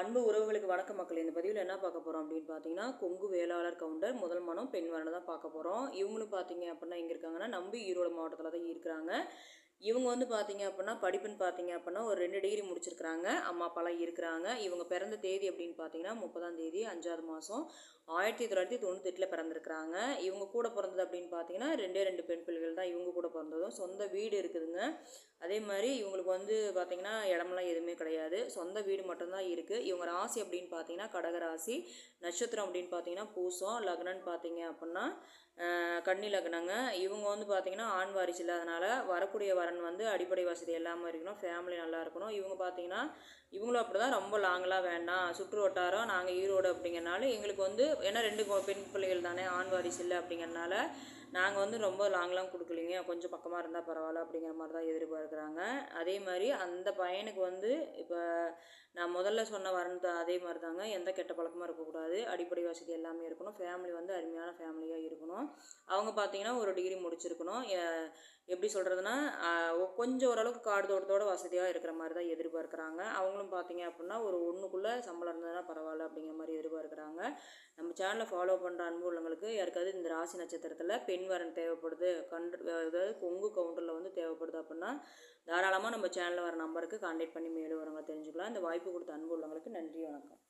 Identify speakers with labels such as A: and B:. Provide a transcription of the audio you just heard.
A: அன்பு உறவுகளுக்கு வணக்கம் மக்கள். இந்த பதிவில் என்ன பார்க்க போகிறோம் அப்படின்னு பார்த்தீங்கன்னா, கொங்கு வேளாளர் கவுண்டர் முதல் மனம் பெண் வரனை தான் பார்க்க போகிறோம். இவங்களும் பார்த்தீங்க அப்படின்னா எங்கே இருக்காங்கன்னா, நம்பி ஈரோடு மாவட்டத்தில் தான் இருக்கிறாங்க. இவங்க வந்து பார்த்தீங்க அப்படின்னா படிப்புன்னு பார்த்தீங்க அப்படின்னா ஒரு 2 டிகிரி முடிச்சிருக்கிறாங்க. அம்மா அப்பாலாம் இருக்கிறாங்க. இவங்க பிறந்த தேதி அப்படின்னு பார்த்தீங்கன்னா 30ஆம் தேதி 5வது மாதம் 1998 பிறந்திருக்கிறாங்க. இவங்க கூட பிறந்தது அப்படின்னு பார்த்தீங்கன்னா 2 பெண் பிள்ளைகள் தான் இவங்க கூட பிறந்ததும். சொந்த வீடு இருக்குதுங்க. அதே மாதிரி இவங்களுக்கு வந்து பார்த்தீங்கன்னா இடமெல்லாம் எதுவுமே கிடையாது. சொந்த வீடு மட்டும்தான் இருக்குது. இவங்க ராசி அப்படின்னு பார்த்தீங்கன்னா கடகராசி. நட்சத்திரம் அப்படின்னு பார்த்தீங்கன்னா பூசம். லக்னன்னு பார்த்தீங்க அப்படின்னா கன்னி லக்னங்க. இவங்க வந்து பார்த்தீங்கன்னா ஆண் வாரிசு இல்லாதனால வரக்கூடிய வரன் வந்து அடிப்படை வசதி எல்லாமே இருக்கணும், ஃபேமிலி நல்லா இருக்கணும். இவங்க பார்த்தீங்கன்னா இவங்களும் அப்படி தான், ரொம்ப லாங்கெலாம் வேண்டாம், சுற்று வட்டாரம் நாங்கள் ஈரோடு அப்படிங்கிறனால எங்களுக்கு வந்து ஏன்னா 2 பெண் பிள்ளைகள் தானே, ஆண் வாரிசு இல்லை அப்படிங்கிறனால நாங்கள் வந்து ரொம்ப லாங்லாம் கொடுக்கலிங்க, கொஞ்சம் பக்கமாக இருந்தால் பரவாயில்ல அப்படிங்கிற மாதிரி தான் எதிர்பார்க்குறாங்க. அதே மாதிரி அந்த பையனுக்கு வந்து இப்போ நான் முதல்ல சொன்ன வரன் அதே மாதிரி தாங்க, எந்த கெட்ட பழக்கமும் இருக்கக்கூடாது, அடிப்படை வசதி எல்லாமே இருக்கணும், ஃபேமிலி வந்து அருமையான ஃபேமிலியாக இருக்கணும். அவங்க பார்த்தீங்கன்னா ஒரு டிகிரி முடிச்சிருக்கணும். எப்படி சொல்கிறதுனா கொஞ்சம் ஓரளவுக்கு காடு தோட்டத்தோட வசதியாக இருக்கிற மாதிரி தான் எதிர்பார்க்குறாங்க. அவங்களும் பார்த்தீங்க அப்படின்னா ஒரு ஒன்றுக்குள்ளே சம்பளம் இருந்ததுன்னா பரவாயில்ல அப்படிங்கிற மாதிரி எதிர்பார்க்குறாங்க. நம்ம சேனலை ஃபாலோ பண்ணுற அன்பு உள்ளவங்களுக்கு யாருக்காவது இந்த ராசி நட்சத்திரத்தில் பெண் வரன் தேவைப்படுது, அதாவது கொங்கு கவுண்டரில் வந்து தேவைப்படுது அப்படின்னா தாராளமாக நம்ம சேனலில் வர நம்பருக்கு கான்டாக்ட் பண்ணி மேலும் வரவங்க தெரிஞ்சுக்கலாம். இந்த வாய்ப்பு கொடுத்த அன்பு உள்ளவங்களுக்கு நன்றி, வணக்கம்.